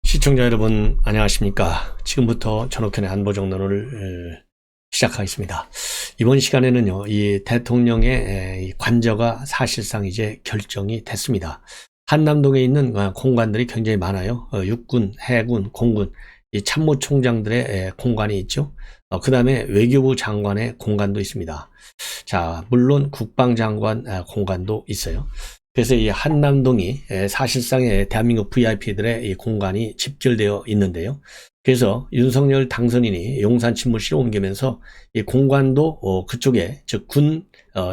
시청자 여러분 안녕하십니까. 지금부터 전옥현의 안보정론을 시작하겠습니다. 이번 시간에는요, 이 대통령의 관저가 사실상 이제 결정이 됐습니다. 한남동에 있는 공관들이 굉장히 많아요. 육군, 해군, 공군, 이 참모총장들의 공관이 있죠. 그 다음에 외교부 장관의 공관도 있습니다. 자, 물론 국방장관 공관도 있어요. 그래서 이 한남동이 사실상의 대한민국 VIP들의 이 공간이 집결되어 있는데요. 그래서 윤석열 당선인이 용산 집무실을 옮기면서 이 공간도 그쪽에 즉 군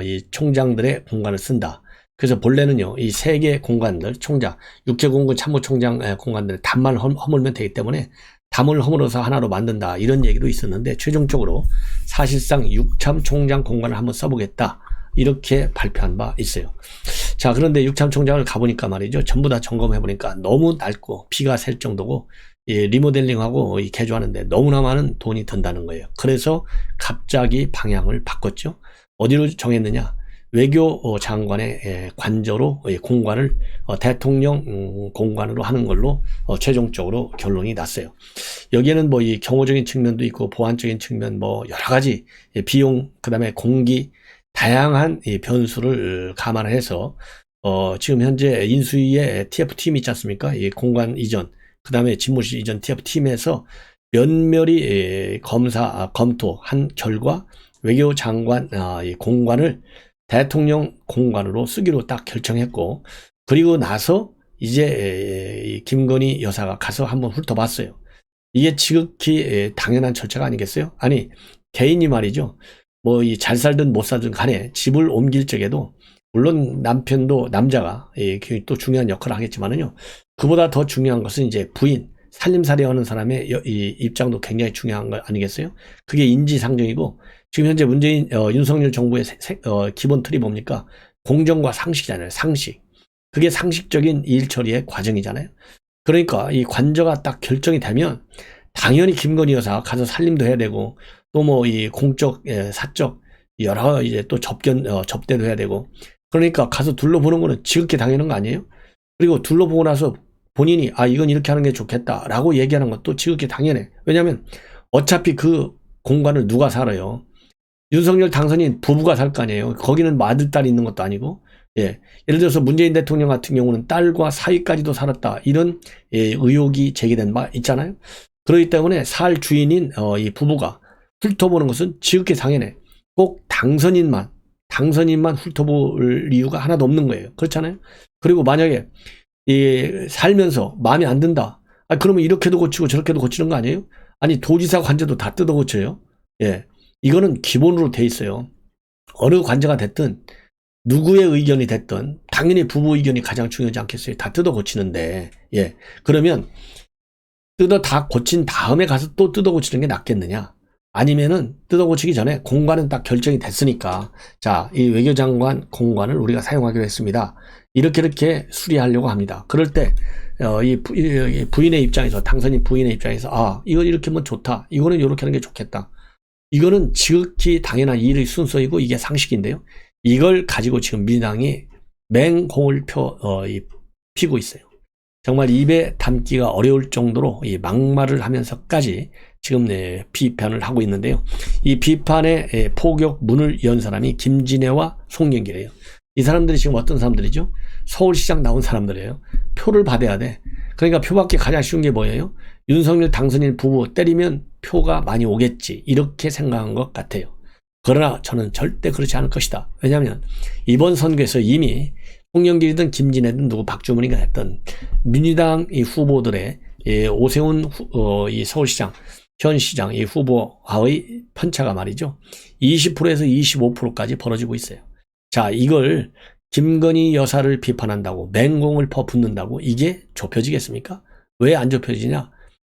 이 총장들의 공간을 쓴다. 그래서 본래는요, 이 세 개 공간들 총장, 육해공군 참모총장 공간들 담만 허물면 되기 때문에 담을 허물어서 하나로 만든다, 이런 얘기도 있었는데 최종적으로 사실상 육참총장 공간을 한번 써보겠다, 이렇게 발표한 바 있어요. 자, 그런데 육참총장을 가보니까 말이죠, 전부 다 점검해보니까 너무 낡고 피가 셀 정도고, 리모델링하고 개조하는데 너무나 많은 돈이 든다는 거예요. 그래서 갑자기 방향을 바꿨죠. 어디로 정했느냐, 외교 장관의 관저로 공관을 대통령 공관으로 하는 걸로 최종적으로 결론이 났어요. 여기에는 뭐 이 경호적인 측면도 있고 보안적인 측면, 뭐 여러 가지 비용, 그 다음에 공기, 다양한 변수를 감안해서 지금 현재 인수위의 TF팀이 있지 않습니까? 이 공관 이전, 그 다음에 집무실 이전 TF팀에서 면밀히 검토한 결과 외교장관 이 공관을 대통령 공관으로 쓰기로 딱 결정했고, 그리고 나서 이제 김건희 여사가 가서 한번 훑어봤어요. 이게 지극히 당연한 절차가 아니겠어요? 아니, 개인이 말이죠, 뭐 이 잘 살든 못 살든 간에 집을 옮길 적에도 물론 남편도 남자가 또 중요한 역할을 하겠지만은요, 그보다 더 중요한 것은 이제 부인, 살림살이 하는 사람의 이 입장도 굉장히 중요한 거 아니겠어요? 그게 인지상정이고, 지금 현재 문재인 윤석열 정부의 기본 틀이 뭡니까? 공정과 상식이잖아요. 상식. 그게 상식적인 일 처리의 과정이잖아요. 그러니까 이 관저가 딱 결정이 되면 당연히 김건희 여사 가서 살림도 해야 되고, 또 뭐 이 공적 사적 여러 이제 또 접대도 해야 되고, 그러니까 가서 둘러보는 거는 지극히 당연한 거 아니에요? 그리고 둘러보고 나서 본인이 이건 이렇게 하는 게 좋겠다라고 얘기하는 것도 지극히 당연해. 왜냐하면 어차피 그 공간을 누가 살아요? 윤석열 당선인 부부가 살 거 아니에요. 거기는 뭐 아들, 딸이 있는 것도 아니고. 예를 들어서 문재인 대통령 같은 경우는 딸과 사위까지도 살았다, 이런 의혹이 제기된 바 있잖아요. 그렇기 때문에 살 주인인 이 부부가 훑어보는 것은 지극히 당연해. 꼭 당선인만 훑어볼 이유가 하나도 없는 거예요. 그렇잖아요. 그리고 만약에 살면서 마음에 안 든다, 그러면 이렇게도 고치고 저렇게도 고치는 거 아니에요? 아니, 도지사 관저도 다 뜯어 고쳐요. 이거는 기본으로 돼 있어요. 어느 관저가 됐든 누구의 의견이 됐든 당연히 부부 의견이 가장 중요하지 않겠어요? 다 뜯어 고치는데. 그러면 뜯어 다 고친 다음에 가서 또 뜯어 고치는 게 낫겠느냐? 아니면은 뜯어 고치기 전에 공간은 딱 결정이 됐으니까, 자, 이 외교장관 공간을 우리가 사용하기로 했습니다, 이렇게 수리하려고 합니다. 그럴 때 이 부인의 입장에서, 당선인 부인의 입장에서 이거 이렇게 하면 좋다, 이거는 이렇게 하는 게 좋겠다, 이거는 지극히 당연한 일의 순서이고 이게 상식인데요, 이걸 가지고 지금 민주당이 맹공을 피고 있어요. 정말 입에 담기가 어려울 정도로 이 막말을 하면서까지 지금 비판을 하고 있는데요. 이 비판의 포격 문을 연 사람이 김진애와 송영길이에요. 이 사람들이 지금 어떤 사람들이죠? 서울시장 나온 사람들이에요. 표를 받아야 돼. 그러니까 표 받기 가장 쉬운 게 뭐예요? 윤석열 당선인 부부 때리면 표가 많이 오겠지, 이렇게 생각한 것 같아요. 그러나 저는 절대 그렇지 않을 것이다. 왜냐하면 이번 선거에서 이미 송영길이든 김진애든 누구 박주문이가 됐던 민주당 이 후보들의 오세훈 이 서울시장 현 시장 이 후보와의 편차가 말이죠, 20%에서 25%까지 벌어지고 있어요. 자, 이걸 김건희 여사를 비판한다고 맹공을 퍼붓는다고 이게 좁혀지겠습니까? 왜 안 좁혀지냐?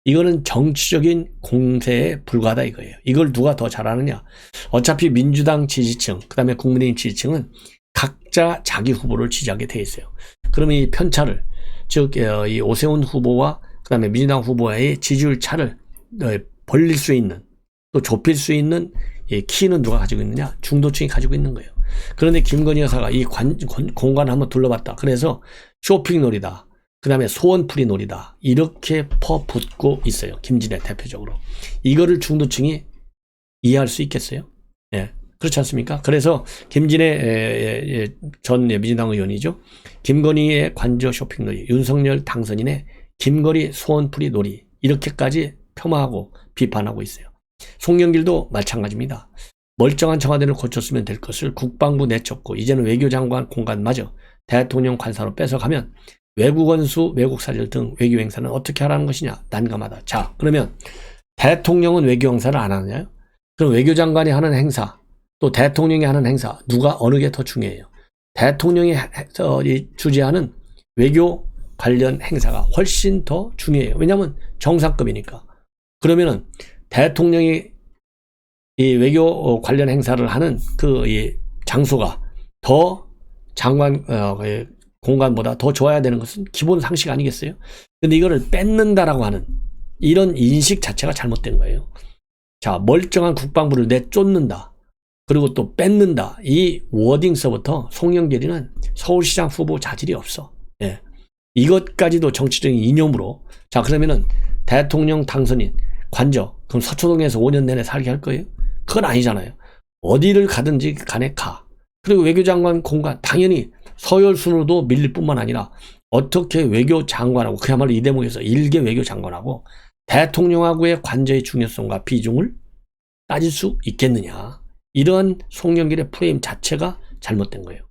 이거는 정치적인 공세에 불과하다 이거예요. 이걸 누가 더 잘하느냐? 어차피 민주당 지지층, 그 다음에 국민의힘 지지층은 각자 자기 후보를 지지하게 돼 있어요. 그러면 이 편차를, 즉 이 오세훈 후보와 그 다음에 민주당 후보의 지지율 차를 벌릴 수 있는, 또 좁힐 수 있는 키는 누가 가지고 있느냐? 중도층이 가지고 있는 거예요. 그런데 김건희 여사가 이 공간을 한번 둘러봤다, 그래서 쇼핑놀이다, 그 다음에 소원풀이 놀이다. 이렇게 퍼붓고 있어요. 김진애 대표적으로. 이거를 중도층이 이해할 수 있겠어요? 예. 그렇지 않습니까? 그래서 김진애 전 민주당 의원이죠. 김건희의 관저 쇼핑 놀이, 윤석열 당선인의 김건희 소원풀이 놀이, 이렇게까지 폄하하고 비판하고 있어요. 송영길도 마찬가지입니다. 멀쩡한 청와대를 고쳤으면 될 것을 국방부 내쫓고 이제는 외교장관 공간마저 대통령 관사로 뺏어가면 외국 원수, 외국 사절 등 외교 행사는 어떻게 하라는 것이냐? 난감하다. 자, 그러면 대통령은 외교 행사를 안 하느냐요? 그럼 외교장관이 하는 행사, 또 대통령이 하는 행사, 누가 어느 게 더 중요해요? 대통령이 주재하는 외교 관련 행사가 훨씬 더 중요해요. 왜냐하면 정상급이니까. 그러면은 대통령이 이 외교 관련 행사를 하는 이 장소가 더 장관 공간보다 더 좋아야 되는 것은 기본 상식 아니겠어요? 근데 이거를 뺏는다라고 하는 이런 인식 자체가 잘못된 거예요. 자, 멀쩡한 국방부를 내쫓는다. 그리고 또 뺏는다. 이 워딩서부터 송영길이는 서울시장 후보 자질이 없어. 예. 이것까지도 정치적인 이념으로. 자, 그러면은 대통령 당선인 관저, 그럼 서초동에서 5년 내내 살게 할 거예요? 그건 아니잖아요. 어디를 가든지 간에 가. 그리고 외교장관 공간, 당연히 서열순으로도 밀릴 뿐만 아니라 어떻게 외교장관하고, 그야말로 이 대목에서 일개 외교장관하고 대통령하고의 관저의 중요성과 비중을 따질 수 있겠느냐. 이러한 송영길의 프레임 자체가 잘못된 거예요.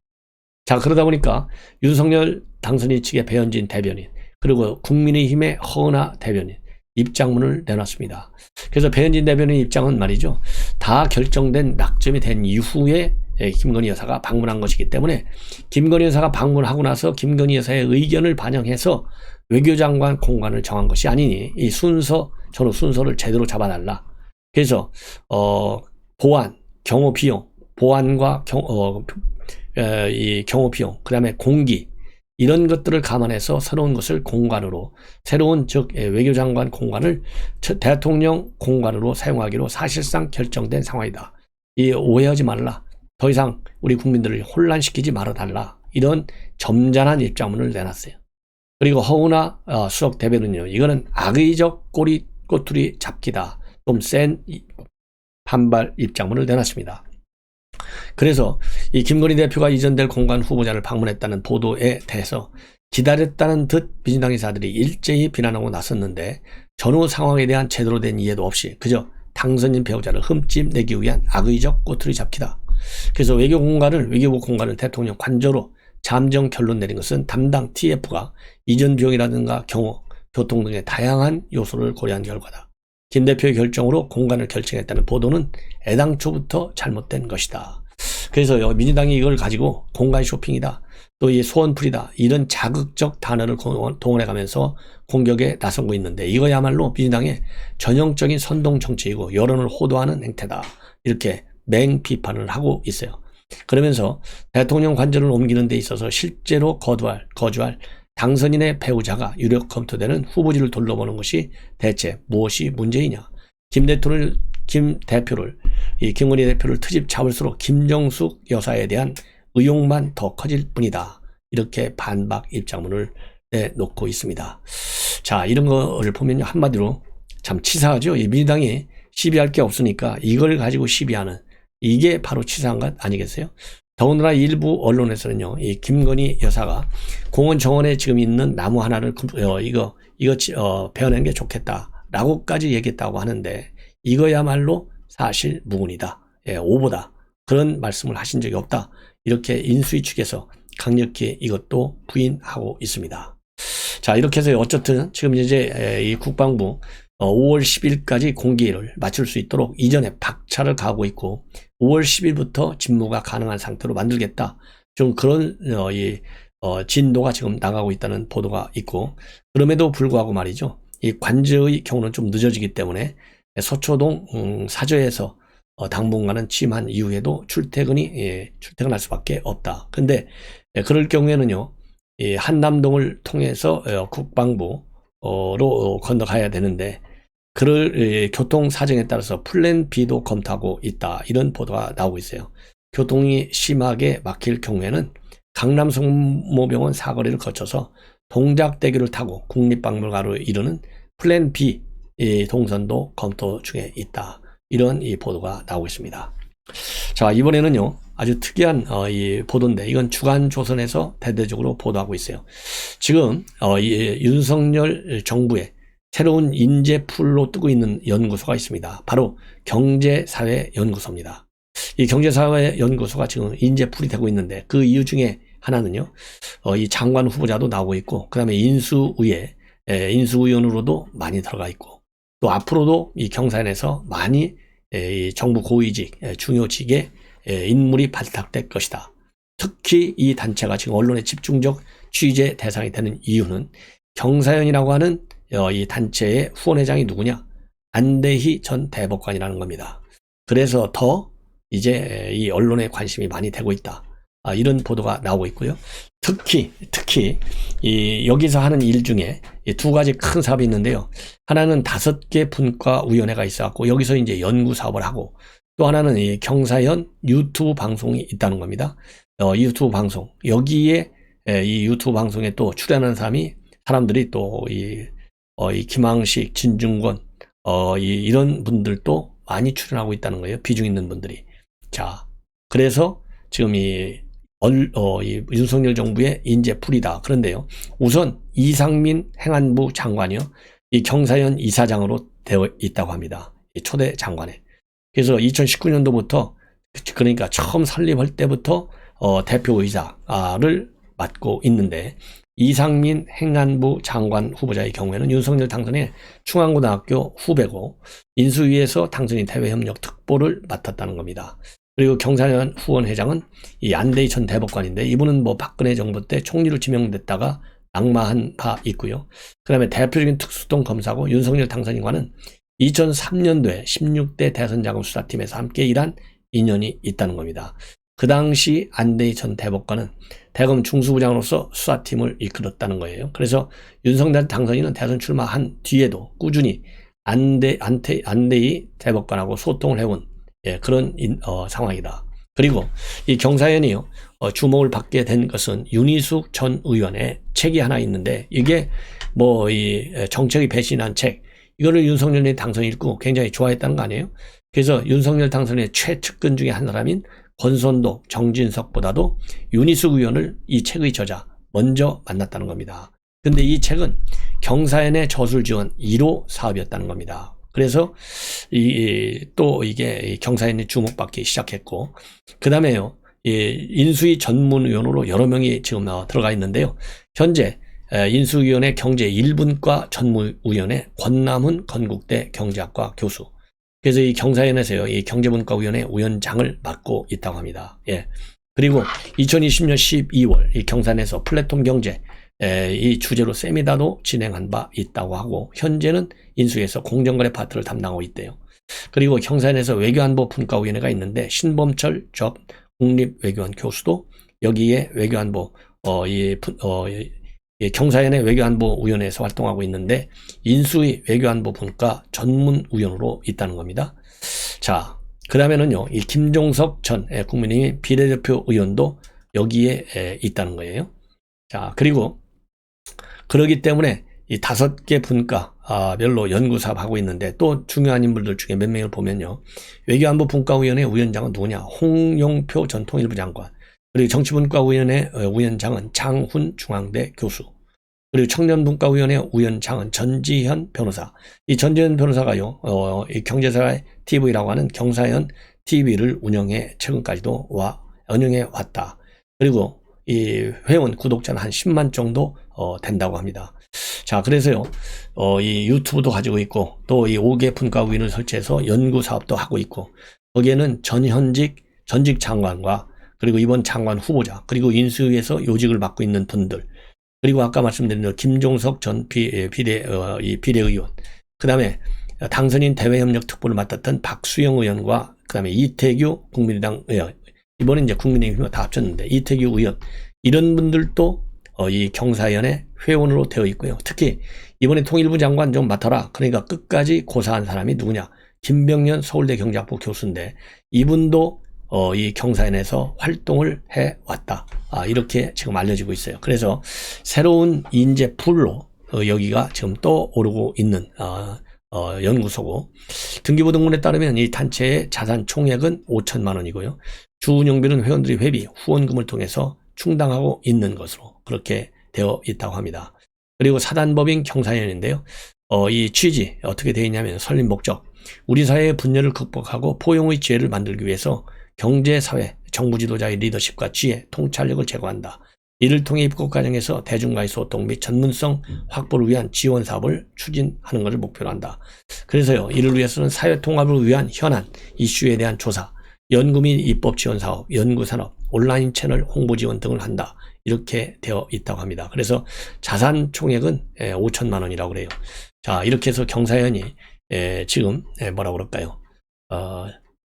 자, 그러다 보니까 윤석열 당선인 측의 배현진 대변인, 그리고 국민의힘의 허은하 대변인 입장문을 내놨습니다. 그래서 배현진 대변인 입장은 말이죠. 다 결정된 낙점이 된 이후에 김건희 여사가 방문한 것이기 때문에 김건희 여사가 방문하고 나서 김건희 여사의 의견을 반영해서 외교장관 공간을 정한 것이 아니니 이 순서, 저는 순서를 제대로 잡아달라. 그래서 보안, 경호 비용, 보안과 이 경호 비용, 그 다음에 공기, 이런 것들을 감안해서 새로운 것을 공간으로, 새로운 즉 외교장관 공간을 대통령 공간으로 사용하기로 사실상 결정된 상황이다. 이 오해하지 말라. 더 이상 우리 국민들을 혼란시키지 말아달라. 이런 점잖은 입장문을 내놨어요. 그리고 허은하 수석 대변인은요, 이거는 악의적 꼬투리 잡기다. 좀 센 반발 입장문을 내놨습니다. 그래서 이 김건희 대표가 이전될 공간 후보자를 방문했다는 보도에 대해서 기다렸다는 듯 민주당 인사들이 일제히 비난하고 나섰는데 전후 상황에 대한 제대로 된 이해도 없이 그저 당선인 배우자를 흠집 내기 위한 악의적 꼬투리 잡기다. 그래서 외교부 공간을 대통령 관저로 잠정 결론 내린 것은 담당 TF가 이전 비용이라든가 경호, 교통 등의 다양한 요소를 고려한 결과다. 김 대표의 결정으로 공간을 결정했다는 보도는 애당초부터 잘못된 것이다. 그래서 민주당이 이걸 가지고 공간 쇼핑이다, 또 이 소원풀이다, 이런 자극적 단어를 동원해가면서 공격에 나서고 있는데 이거야말로 민주당의 전형적인 선동 정치이고 여론을 호도하는 행태다. 이렇게 맹비판을 하고 있어요. 그러면서 대통령 관저를 옮기는 데 있어서 실제로 거주할 당선인의 배우자가 유력 검토되는 후보지를 둘러보는 것이 대체 무엇이 문제이냐. 김건희 대표를 트집 잡을수록 김정숙 여사에 대한 의혹만 더 커질 뿐이다. 이렇게 반박 입장문을 내놓고 있습니다. 자, 이런 거를 보면 한마디로 참 치사하죠. 이 민주당이 시비할 게 없으니까 이걸 가지고 시비하는, 이게 바로 치사한 것 아니겠어요? 더군다나 일부 언론에서는요, 이 김건희 여사가 공원 정원에 지금 있는 나무 하나를 베어내는 게 좋겠다라고까지 얘기했다고 하는데 이거야말로 사실 무근이다, 오보다, 그런 말씀을 하신 적이 없다. 이렇게 인수위 측에서 강력히 이것도 부인하고 있습니다. 자, 이렇게 해서 어쨌든 지금 이제 이 국방부 5월 10일까지 공개를 마칠 수 있도록 이전에 박차를 가하고 있고 5월 10일부터 직무가 가능한 상태로 만들겠다. 좀 그런 진도가 지금 나가고 있다는 보도가 있고, 그럼에도 불구하고 말이죠. 이 관저의 경우는 좀 늦어지기 때문에 서초동 사저에서 당분간은 취임한 이후에도 출퇴근할 수밖에 없다. 근데 그럴 경우에는요, 이 한남동을 통해서 국방부로 건너가야 되는데 그럴 교통 사정에 따라서 플랜 B도 검토하고 있다. 이런 보도가 나오고 있어요. 교통이 심하게 막힐 경우에는 강남성모병원 사거리를 거쳐서 동작대교를 타고 국립박물관으로 이르는 플랜 B 동선도 검토 중에 있다. 이런 이 보도가 나오고 있습니다. 자, 이번에는요, 아주 특이한 이 보도인데, 이건 주간조선에서 대대적으로 보도하고 있어요. 지금 이 윤석열 정부의 새로운 인재풀로 뜨고 있는 연구소가 있습니다. 바로 경제사회연구소입니다. 이 경제사회연구소가 지금 인재풀이 되고 있는데, 그 이유 중에 하나는요, 이 장관 후보자도 나오고 있고, 그 다음에 인수위원으로도 많이 들어가 있고, 또 앞으로도 이 경사연에서 많이 이 정부 고위직, 중요직에 인물이 발탁될 것이다. 특히 이 단체가 지금 언론의 집중적 취재 대상이 되는 이유는 경사연이라고 하는 이 단체의 후원회장이 누구냐? 안대희 전 대법관이라는 겁니다. 그래서 더 이제 이 언론의 관심이 많이 되고 있다. 이런 보도가 나오고 있고요. 특히 여기서 하는 일 중에 두 가지 큰 사업이 있는데요. 하나는 5개 분과위원회가 있어갖고 여기서 이제 연구 사업을 하고, 또 하나는 이 경사연 유튜브 방송이 있다는 겁니다. 유튜브 방송, 여기에 이 유튜브 방송에 또 출연하는 사람들이 또 이 김항식, 진중권 이런 분들도 많이 출연하고 있다는 거예요. 비중 있는 분들이. 자, 그래서 지금 이 윤석열 정부의 인재풀이다. 그런데요, 우선 이상민 행안부 장관이요, 이 경사연 이사장으로 되어 있다고 합니다. 이 초대 장관에. 그래서 2019년도부터, 그러니까 처음 설립할 때부터 대표의사를 맡고 있는데, 이상민 행안부 장관 후보자의 경우에는 윤석열 당선의 충안고등학교 후배고, 인수위에서 당선인 대외협력 특보를 맡았다는 겁니다. 그리고 경사연 후원회장은 이 안대희 전 대법관인데, 이분은 뭐 박근혜 정부 때 총리로 지명됐다가 낙마한 바 있고요. 그 다음에 대표적인 특수통 검사고, 윤석열 당선인과는 2003년도에 16대 대선자금 수사팀에서 함께 일한 인연이 있다는 겁니다. 그 당시 안대희 전 대법관은 대검 중수부장으로서 수사팀을 이끌었다는 거예요. 그래서 윤석열 당선인은 대선 출마한 뒤에도 꾸준히 안대희 대법관하고 소통을 해온 그런 상황이다. 그리고 이 경사연이요, 주목을 받게 된 것은 윤희숙 전 의원의 책이 하나 있는데, 이게 뭐 이 정책이 배신한 책, 이거를 윤석열이 당선이 읽고 굉장히 좋아했다는 거 아니에요? 그래서 윤석열 당선의 최측근 중에 한 사람인 권선도, 정진석보다도 윤희숙 의원을 이 책의 저자 먼저 만났다는 겁니다. 근데 이 책은 경사연의 저술 지원 1호 사업이었다는 겁니다. 그래서 또 이게 경사연이 주목받기 시작했고, 그 다음에요, 인수위 전문위원으로 여러 명이 지금 들어가 있는데요. 현재 인수위원회 경제 1분과 전무위원회 권남훈 건국대 경제학과 교수. 그래서 이 경사연에서요, 이 경제분과위원회 위원장을 맡고 있다고 합니다. 예. 그리고 2020년 12월 이 경산에서 플랫폼 경제 이 주제로 세미나도 진행한 바 있다고 하고, 현재는 인수위에서 공정거래 파트를 담당하고 있대요. 그리고 경산에서 외교안보 분과위원회가 있는데, 신범철 전 국립외교원 교수도 여기에 외교안보 경사연의 외교안보위원회에서 활동하고 있는데, 인수위 외교안보 분과 전문위원으로 있다는 겁니다. 자, 그 다음에는요, 이 김종석 전 국민의힘 비례대표 의원도 여기에 있다는 거예요. 자, 그리고 그러기 때문에 이 5개 분과별로 연구사업 하고 있는데, 또 중요한 인물들 중에 몇 명을 보면요, 외교안보 분과위원회 위원장은 누구냐? 홍용표 전 통일부 장관. 그리고 정치분과위원회 위원장은 장훈 중앙대 교수. 그리고 청년분과위원회 위원장은 전지현 변호사. 이 전지현 변호사가요, 이 경제사회 TV라고 하는 경사연 TV를 최근까지도 운영해 왔다. 그리고 이 회원 구독자는 한 10만 정도 된다고 합니다. 자, 그래서요, 이 유튜브도 가지고 있고, 또 이 5개 분과위원을 설치해서 연구 사업도 하고 있고, 거기에는 전직 장관과, 그리고 이번 장관 후보자, 그리고 인수위에서 요직을 맡고 있는 분들, 그리고 아까 말씀드린 김종석 전 비례의원, 그 다음에 당선인 대외협력 특보를 맡았던 박수영 의원과, 그 다음에 이태규 국민의당 의원, 이번에 이제 국민의힘과 다 합쳤는데 이태규 의원, 이런 분들도 이 경사연의 회원으로 되어 있고요. 특히 이번에 통일부 장관 좀 맡아라, 그러니까 끝까지 고사한 사람이 누구냐? 김병연 서울대 경제학부 교수인데, 이분도 이 경사연에서 활동을 해왔다. 이렇게 지금 알려지고 있어요. 그래서 새로운 인재 풀로 여기가 지금 또 오르고 있는 연구소고, 등기부등본에 따르면 이 단체의 자산 총액은 5천만 원이고요. 주 운영비는 회원들이 회비, 후원금을 통해서 충당하고 있는 것으로 그렇게 되어 있다고 합니다. 그리고 사단법인 경사연인데요. 이 취지 어떻게 되어 있냐면, 설립 목적, 우리 사회의 분열을 극복하고 포용의 지혜를 만들기 위해서 경제, 사회, 정부 지도자의 리더십과 지혜, 통찰력을 제고한다. 이를 통해 입국 과정에서 대중과의 소통 및 전문성 확보를 위한 지원 사업을 추진하는 것을 목표로 한다. 그래서요, 이를 위해서는 사회 통합을 위한 현안, 이슈에 대한 조사, 연구 및 입법 지원 사업, 연구 산업, 온라인 채널 홍보 지원 등을 한다. 이렇게 되어 있다고 합니다. 그래서 자산 총액은 5천만 원이라고 그래요. 자, 이렇게 해서 경사연이 지금 뭐라고 그럴까요?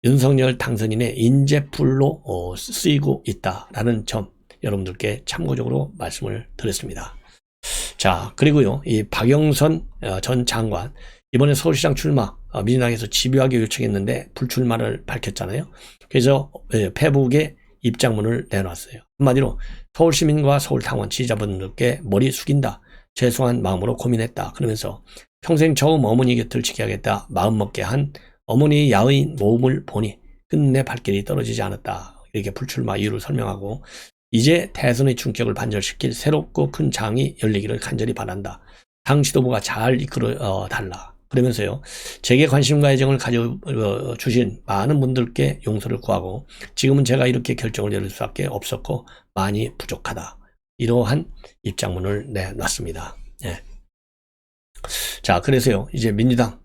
윤석열 당선인의 인재풀로 쓰이고 있다라는 점, 여러분들께 참고적으로 말씀을 드렸습니다. 자, 그리고요, 이 박영선 전 장관, 이번에 서울시장 출마, 민주당에서 집요하게 요청했는데 불출마를 밝혔잖아요. 그래서 페북에 입장문을 내놨어요. 한마디로 서울시민과 서울당원 지지자분들께 머리 숙인다, 죄송한 마음으로 고민했다, 그러면서 평생 처음 어머니 곁을 지켜야겠다 마음먹게 한 어머니의 야의 모험을 보니 끝내 발길이 떨어지지 않았다, 이렇게 불출마 이유를 설명하고, 이제 대선의 충격을 반절시킬 새롭고 큰 장이 열리기를 간절히 바란다. 당 지도부가 잘 이끌어 달라. 그러면서요, 제게 관심과 애정을 가져주신 많은 분들께 용서를 구하고, 지금은 제가 이렇게 결정을 내릴 수밖에 없었고 많이 부족하다. 이러한 입장문을 내놨습니다. 예. 자, 그래서요, 이제 민주당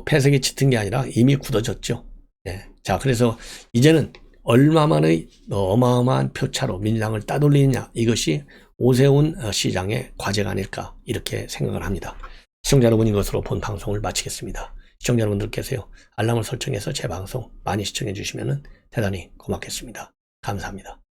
폐색이 짙은 게 아니라 이미 굳어졌죠. 예. 자, 그래서 이제는 얼마만의 어마어마한 표차로 민주당을 따돌리느냐, 이것이 오세훈 시장의 과제가 아닐까, 이렇게 생각을 합니다. 시청자 여러분, 이것으로 본 방송을 마치겠습니다. 시청자 여러분들께서요, 알람을 설정해서 제 방송 많이 시청해 주시면 대단히 고맙겠습니다. 감사합니다.